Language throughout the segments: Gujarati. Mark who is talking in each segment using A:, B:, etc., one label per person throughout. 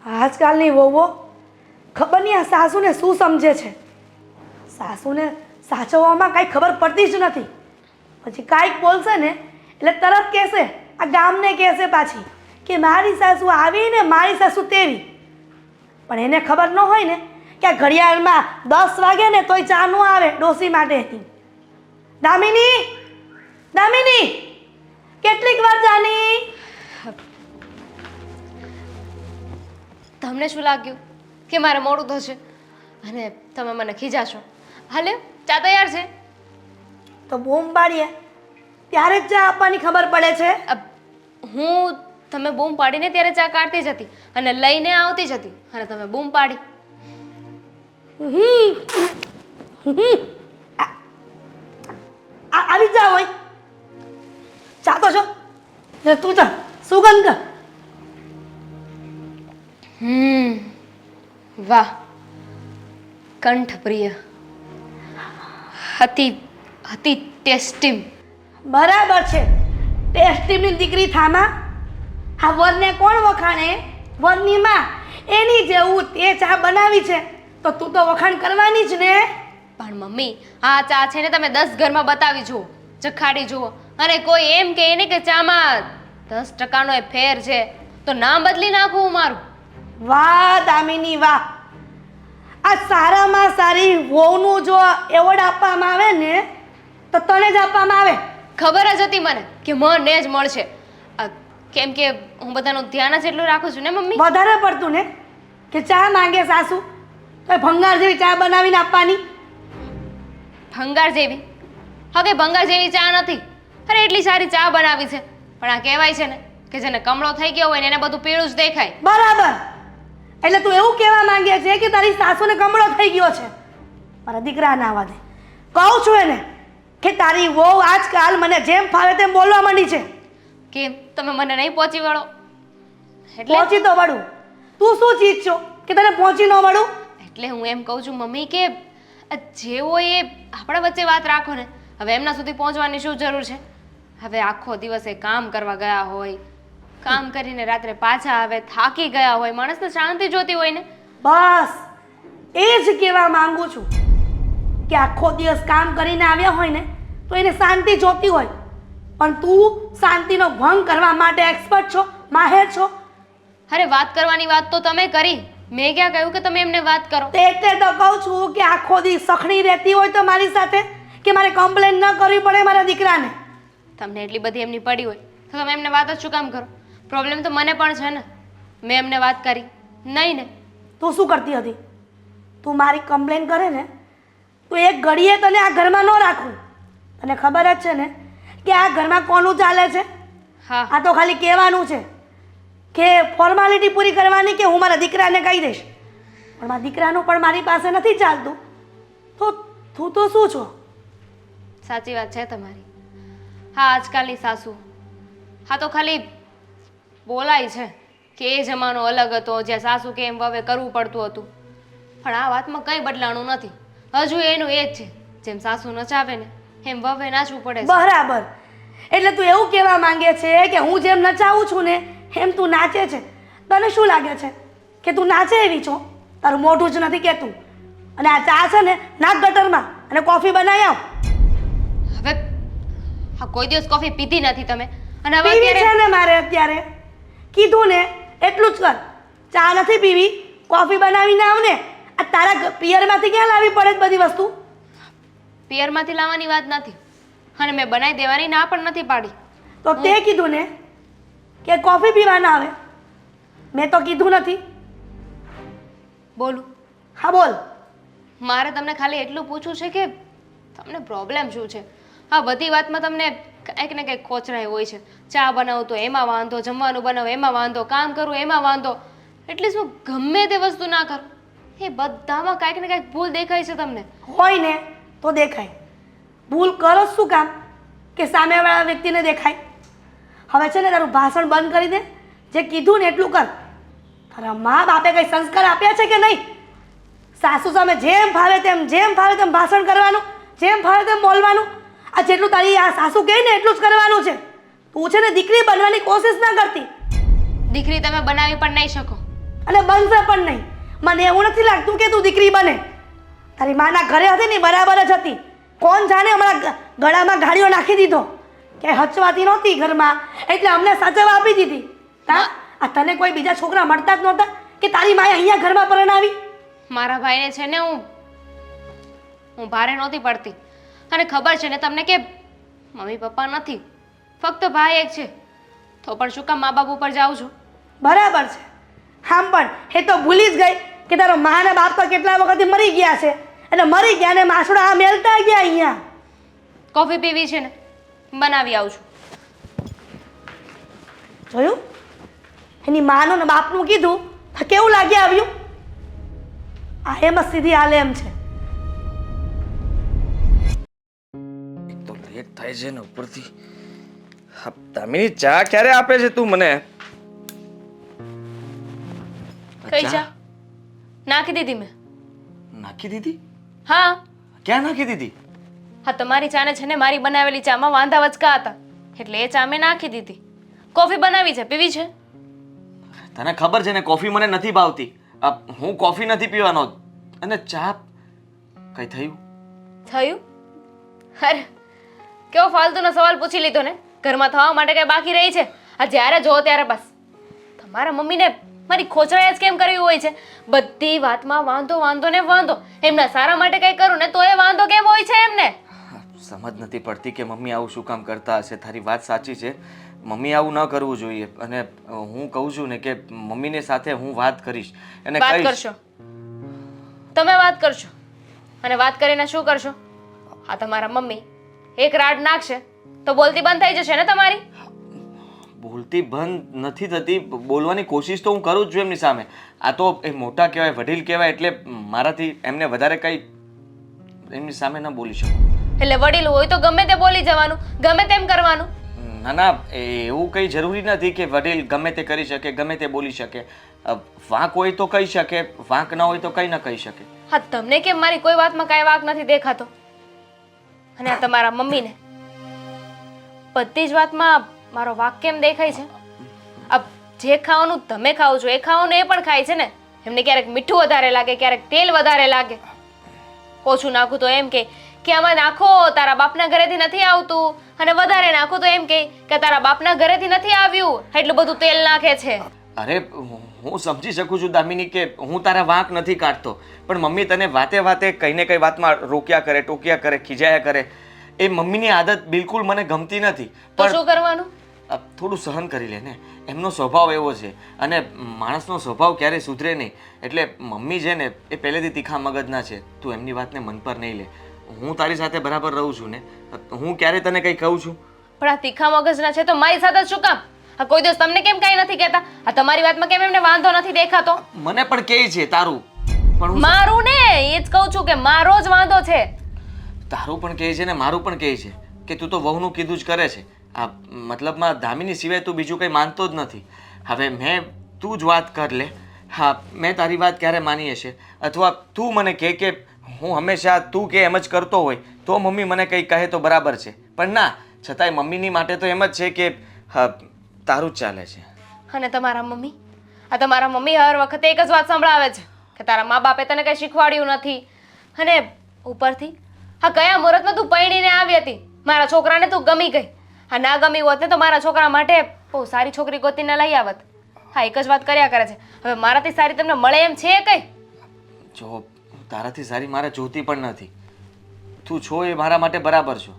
A: આજકાલની વહુઓ ખબર નહીં આ સાસુને શું સમજે છે. સાસુને સાચવવામાં કાંઈ ખબર પડતી જ નથી. પછી કાંઈક બોલશે ને એટલે તરત કહેશે, આ ગામને કહેશે પાછી કે મારી સાસુ આવી ને મારી સાસુ તેવી. પણ એને ખબર ન હોય ને કે આ ઘડિયાળમાં 10 વાગે ને તોય ચા ન આવે ડોસી માટે. દામિની, દામિની, કેટલીક વાર જાની.
B: તમને શું લાગ્યું કે મારે મોડું થશે અને તમે મને ખીજાશો? હાલે, ચા તૈયાર છે.
A: તો બૂમ પાડીએ ત્યારે જ ચા આપવાની ખબર પડે છે.
B: હું તમે બૂમ પાડીને ત્યારે ચા કાઢતી જ હતી અને લઈને આવતી જ હતી અને તમે બૂમ પાડી.
A: આવી જા હોય ચા તો છો ને તું ચા સુગંધ.
B: વાહ, કંઠ પ્રિય, અતિ અતિ ટેસ્ટી.
A: બરાબર છે, ટેસ્ટીની દીકરી થામા. આ વરને કોણ વખાણે? વરની માં. એની જેવું તે ચા બનાવી છે તો તું તો વખાણ કરવાની જ ને.
B: પણ મમ્મી, આ ચા છે ને તમે 10 ઘરમાં બતાવી જુઓ, ચખાડી જુઓ, અને કોઈ એમ કહે ને કે ચામાં 10% ફેર છે તો નામ બદલી નાખું હું મારું.
A: વાહ દામિની વાહ. આ સારામાં સારી વહુનું જો એવોર્ડ આપવામાં આવે ને તો તને જ આપવામાં આવે.
B: ખબર જ હતી મને કે મને જ મળશે. કેમ કે હું બધાનું ધ્યાન જ એટલું રાખું છું ને મમ્મી.
A: વધારે પડતું ને કે ચા માંગે સાસુ તો ભંગાર જેવી ચા બનાવીને આપવાની.
B: ભંગાર જેવી? હવે ભંગાર જેવી ચા નથી. અરે એટલી સારી ચા બનાવી છે. પણ આ કહેવાય છે ને કે જેને કમળો થઈ ગયો હોય ને એને બધું પીળું જ દેખાય.
A: બરાબર. એટલે તું એવું કહેવા માંગે છે કે તારી સાસુને કમળો થઈ ગયો છે? મારા દીકરા ના આવા દે. કહું છું એને કે તારી વહુ આજકાલ મને જેમ ફાવે તેમ બોલવા માંડી છે.
B: કેમ તમે મને નહીં પહોંચી વળો?
A: પહોંચી તો વળું. તું શું ચીજ છો કે તને પહોંચી ન વળું?
B: એટલે હું એમ કહું છું મમ્મી કે જે હોય એ આપણા વચ્ચે વાત રાખો ને. હવે એમના સુધી પહોંચવાની શું જરૂર છે? હવે આખો દિવસ એ કામ કરવા ગયા હોય, કામ કરીને રાત્રે પાછા આવે, થાકી ગયા હોય, માણસને શાંતિ જોતી હોય ને.
A: બસ એ જ કહેવા માંગુ છું કે આખો દિવસ કામ કરીને આવ્યા હોય ને તો એને શાંતિ જોતી હોય. પણ તું શાંતિનો ભંગ કરવા માટે એક્સપર્ટ છો, માહેર છો.
B: અરે વાત કરવાની વાત તો તમે કરી, મેં ક્યાં કહ્યું કે તમે એમને વાત કરો?
A: એટલે તો કહું છું કે આખો દિવસ સખણી રહેતી હોય તો મારી સાથે કે મારે કમ્પ્લેન ન કરવી પડે મારા દીકરાને.
B: તમને એટલી બધી એમની પડી હોય તો તમે એમને વાત જ શું કામ કરો? પ્રોબ્લેમ તો મને પણ છે ને. મેં એમને વાત કરી નહીં ને.
A: તું શું કરતી હતી? તું મારી કમ્પ્લેન કરે ને તો એક ઘડીએ તને આ ઘરમાં ન રાખું. તને ખબર જ છે ને કે આ ઘરમાં કોનું ચાલે છે?
B: હા,
A: આ તો ખાલી કહેવાનું છે કે ફોર્માલિટી પૂરી કરવાની કે હું મારા દીકરાને કહી દઈશ. પણ મારા દીકરાનું પણ મારી પાસે નથી ચાલતું તો તું તો શું છો?
B: સાચી વાત છે તમારી. હા, આજકાલની સાસુ હા તો ખાલી બોલાય છે કે એ જમાનો અલગ હતો જ્યાં સાસુ કે એમ વવે કરવું પડતું હતું. પણ આ વાતમાં કંઈ બદલાણું નથી. હજુ એનું એ જ છે, જેમ સાસુ નચાવે ને એમ વવે નાચવું પડે છે.
A: બરાબર. એટલે તું એવું કહેવા માંગે છે કે હું જેમ નચાવું છું ને એમ તું નાચે છે. તને શું લાગે છે કે તું નાચે એવી છો? તારું મોઢું જ નથી કહેતું. અને આ ચા છે ને નાક ગટરમાં અને કોફી બનાવી આવ.
B: હવે હા, કોઈ દિવસ કોફી પીધી નથી તમે અને હવે
A: પીવી
B: અત્યારે
A: છે ને મારે અત્યારે. કીધું ને એટલું જ કર. ચા નથી પીવી, કોફી બનાવીને આવ ને. આ તારા પિયરમાંથી ક્યાં લાવવી પડે બધી વસ્તુ?
B: પિયરમાંથી લાવવાની વાત નથી અને મેં બનાવી દેવાની ના પણ નથી પાડી.
A: તો તે કીધું ને કે કોફી પીવા ના આવે. મેં તો કીધું નથી.
B: બોલું?
A: હા બોલ.
B: મારે તમને ખાલી એટલું પૂછવું છે કે તમને પ્રોબ્લેમ શું છે? આ બધી વાતમાં તમને કંઈક ને કંઈક ખોચરાય હોય છે. ચા બનાવું તો એમાં વાંધો, જમવાનું બનાવું એમાં વાંધો, કામ કરું એમાં વાંધો. એટલે શું ગમે તે વસ્તુ ના કરું એ બધામાં કંઈક ને કંઈક ભૂલ દેખાય છે તમને.
A: હોય ને તો દેખાય. ભૂલ કરો શું કામ કે સામેવાળા વ્યક્તિને દેખાય? હવે છે ને તારું ભાષણ બંધ કરી દે. જે કીધું ને એટલું કર. તારા મા બાપે કંઈ સંસ્કાર આપ્યા છે કે નહીં? સાસુ સામે જેમ ફાવે તેમ ભાષણ કરવાનું, જેમ ફાવે તેમ બોલવાનું. આ જેટલું તારી આ સાસુ કહે ને એટલું જ કરવાનું છે. તું છે ને દીકરી બનવાની કોશિશ ના કરતી.
B: દીકરી તમે બનાવી પણ નહીં શકો.
A: અને બનશે પણ નહીં. મને એવું નથી લાગતું કે તું દીકરી બને. તારી માના ઘરે હતી ને બરાબર જ હતી. કોણ જાણે હમણાં ગળામાં ગાડીઓ નાખી દીધો કે હચવાતી નહોતી ઘરમાં એટલે અમને સાચવવા આપી દીધી. તા આ તને કોઈ બીજા છોકરા મળતા જ નહોતા કે તારી માએ અહીંયા ઘરમાં પરણાવી?
B: મારા ભાઈને છે ને હું ભારે નહોતી પડતી. અને ખબર છે ને તમને કે મમ્મી પપ્પા નથી, ફક્ત ભાઈ એક છે. તો પણ શું કામ મા બાપ ઉપર જાઉં છું?
A: બરાબર છે. આમ પણ એ તો ભૂલી જ ગઈ કે તારો મા અને બાપ તો કેટલા વખતથી મરી ગયા છે એટલે મરી ગયા ને માસુડા આ મેલતા ગયા અહીંયા.
B: કોફી પીવી છે ને, બનાવી આવું છું.
A: જોયું? એની માનું ને બાપનું કીધું તો કેવું લાગી આવ્યું? આ એમ જ સીધી હાલે એમ છે.
C: એક તો લેટ થાય છે ને ઉપરથી દામિની ચા ક્યારે આપે છે તું મને?
B: કઈ ચા? નાખી દીધી મેં.
C: નાખી દીધી?
B: હા
C: ક્યાં નાખી દીધી?
B: હા, તમારી ચાને છે ને મારી બનાવેલી ચામાં વાંધા વચકા હતા એટલે એ ચા મેં નાખી દીધી. કોફી બનાવી છે, પીવી છે?
C: તને ખબર છે ને કોફી મને નથી ભાવતી. હું કોફી નથી પીવાનો. અને ચા કઈ થયું?
B: થયું? અરે કેવો ફાલતુનો સવાલ પૂછી લીધો ને. ઘરમાં થવા માટે કઈ બાકી રહી છે? આ જ્યારે જો ત્યારે બસ તમારા મમ્મીને મારી ખોચરાય જ કેમ કરવી હોય છે? બધી વાતમાં વાંધો વાંધો ને વાંધો. એમના સારા માટે કઈ કરું ને તો એ વાંધો કેમ હોય છે એમને?
C: સમજ નથી પડતી કે મમ્મી આવું શું કામ કરતા હશે. તારી વાત સાચી છે, મમ્મી આવું ન કરવું જોઈએ. અને હું કહું છું ને કે મમ્મીને સાથે હું વાત કરીશ અને
B: વાત
C: કહીશ.
B: કરશો? તમે વાત કરશો અને વાત કરીને શું કરશો? આ તમારા મમ્મી એક રાડ નાખશે તો બોલતી બંધ થઈ જશે ને તમારી?
C: બોલતી બંધ નથી થતી, બોલવાની કોશિશ તો હું કરું જ છું એમની સામે. આ તો એ મોટા કહેવાય, વડીલ કહેવાય એટલે મારાથી એમને વધારે કંઈ એમની સામે ન બોલી શકું.
B: એટલે વડીલ હોય તો ગમે તે બોલી જવાનું, ગમે તેમ કરવાનું?
C: ના ના, એવું કંઈ જરૂરી નથી કે વડીલ ગમે તે કરી શકે, ગમે તે બોલી શકે. વાંક હોય તો કહી શકે, વાંક ન હોય તો કંઈ ન કહી શકે.
B: હા, તમને કેમ મારી કોઈ વાતમાં કાંઈ વાંક નથી દેખાતો? અને આ તમારા મમ્મીને બધી જ વાતમાં મારો વાંક કેમ દેખાય છે? આ જે ખાવાનું તમે ખાઓ છો એ ખાવાનું એ પણ ખાય છે ને. એમને ક્યારેક મીઠું વધારે લાગે, ક્યારેક તેલ વધારે લાગે. ઓછું નાખું તો એમ કે આમાં નાખો તારા બાપના ઘરેથી નથી આવતું, અને વધારે નાખો તો એમ કે તારા બાપના ઘરેથી નથી આવ્યું એટલું બધું તેલ નાખે છે.
C: અરે હું સમજી શકું છું દામિની કે હું તારા વાંક નથી કાઢતો, પણ મમ્મી તને વાતે વાતે કઈ ને કઈ વાતમાં રોક્યા કરે, ટોક્યા કરે, ખીજાયા કરે. એ મમ્મીની આદત બિલકુલ મને ગમતી નથી.
B: તો શું કરવાનું?
C: થોડું સહન કરી લે ને. એમનો સ્વભાવ એવો છે અને માણસનો સ્વભાવ ક્યારેય સુધરે નહીં. એટલે મમ્મી છે ને એ પહેલેથી તીખા મગજના છે. તું એમની વાતને મન પર નહીં લે. હું તારી સાથે બરાબર રહું છું ને, હું ક્યારે તને કંઈ કહું છું?
B: પણ આ તીખા મગજના છે તો મારી સાથે શું કામ? આ કોઈ દિવસ તમને કેમ કાંઈ નથી કહેતા? આ તમારી વાતમાં કેમ એમને વાંધો નથી દેખાતો?
C: મને પણ કહે છે તારું, પણ
B: મારું ને એ જ કહું છું કે મારો જ વાંધો છે.
C: તારું પણ કહે છે ને મારું પણ કહે છે કે તું તો વહુનું કીધું જ કરે છે. આ મતલબમાં દામિની સિવાય તું બીજું કંઈ માનતો જ નથી. હવે તું જ વાત કર લે. હા, મેં તારી વાત ક્યારે માની હશે? અથવા તું મને કહે કે હું હંમેશા તું કે એમ જ કરતો હોય તો મમ્મી મને કંઈ કહે તો બરાબર છે, પણ ના, છતાંય મમ્મીની માટે તો એમ જ છે કે તારું જ ચાલે છે.
B: અને તમારા મમ્મી? આ તમારા મમ્મી હર વખતે એક જ વાત સંભળાવે છે કે તારા મા બાપે તને કંઈ શીખવાડ્યું નથી. અને ઉપરથી આ કયા મુહૂર્તમાં તું પરણીને આવી હતી? મારા છોકરાને તું ગમી ગઈ. હા, ના ગમી હોત ને તો મારા છોકરા માટે બહુ સારી છોકરી ગોતીને લઈ આવત. હા, એક જ વાત કર્યા કરે છે. હવે મારાથી સારી તમને મળે એમ છે કઈ?
C: જો તારાથી સારી મારે જોતી પણ નથી. તું છો એ મારા માટે બરાબર છો.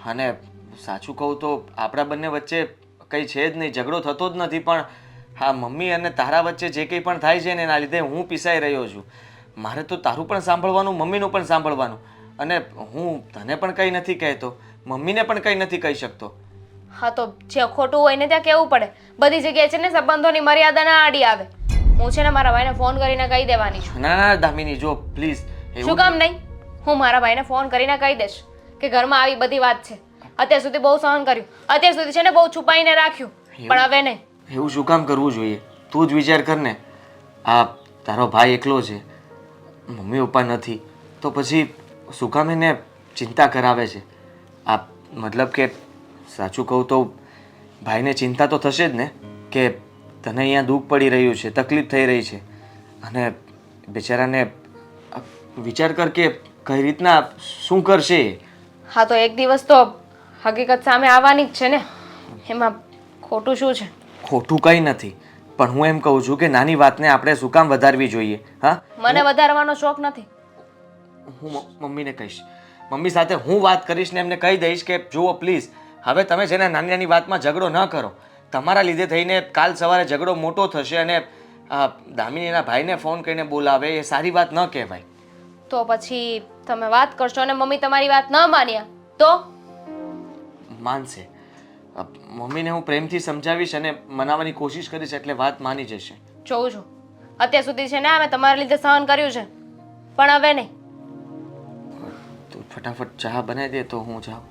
C: અને સાચું કહું તો આપણા બંને વચ્ચે કંઈ છે જ નહીં, ઝઘડો થતો જ નથી. પણ હા, મમ્મી અને તારા વચ્ચે જે કંઈ પણ થાય છે ને એના લીધે હું પીસાઈ રહ્યો છું. મારે તો તારું પણ સાંભળવાનું, મમ્મીનું પણ સાંભળવાનું. અને હું તને પણ કંઈ નથી કહેતો, મમ્મીને પણ કંઈ નથી કહી શકતો.
B: હા, તો જે ખોટું હોય ને ત્યાં કહેવું પડે. બધી જગ્યાએ છે ને સંબંધોની મર્યાદા ના આડી આવે. હું છે ને મારા ભાઈને ફોન કરીને કહી દેવાની છું.
C: ના ના દામિની, જો પ્લીઝ.
B: શું કામ નહીં? હું મારા ભાઈને ફોન કરીને કહી દઈશ કે ઘરમાં આવી બધી વાત છે. અત્યાર સુધી બહુ સહન કર્યું, અત્યાર સુધી છે ને બહુ છુપાઈને રાખ્યું, પણ હવે નહીં.
C: એવું શું કામ કરવું જોઈએ? તું જ વિચાર કર ને. આ તારો ભાઈ એકલો છે, મમ્મી પપ્પા નથી, તો પછી શું કામ એને ચિંતા કરાવે છે? આ મતલબ કે સાચું કહું તો ભાઈને ચિંતા તો થશે જ ને કે તને અહીંયા દુઃખ પડી રહ્યું છે, તકલીફ થઈ રહી છે. અને બિચારાને વિચાર કર કે કઈ રીતના શું કરશે એ.
B: હા તો એક દિવસ તો હકીકત સામે આવવાની જ છે ને, એમાં ખોટું શું છે?
C: ખોટું કંઈ નથી, પણ હું એમ કહું છું કે નાની વાતને આપણે શું કામ વધારવી જોઈએ? હા,
B: મને વધારવાનો શોખ નથી.
C: હું મમ્મીને કહીશ, મમ્મી સાથે હું વાત કરીશ ને એમને કહી દઈશ કે જુઓ પ્લીઝ, હવે તમે છે ને નાની નાની વાતમાં ઝઘડો ન કરો. તમારા લીધે થઈને કાલ સવારે ઝઘડો મોટો થશે અને દામિનીના ભાઈને ફોન કરીને બોલાવે એ સારી વાત ન કહેવાય.
B: તો પછી તમે વાત કરશો અને મમ્મી તમારી વાત ન માન્યા તો?
C: માનશે. મમ્મીને હું પ્રેમથી સમજાવીશ અને મનાવવાની કોશિશ કરીશ એટલે વાત માની જશે.
B: જોઉં છું, અત્યાર સુધી છે ને અમે તમારા લીધે સહન કર્યું છે, પણ હવે નહીં.
C: તું ફટાફટ ચા બનાવી દે તો હું જાઉં.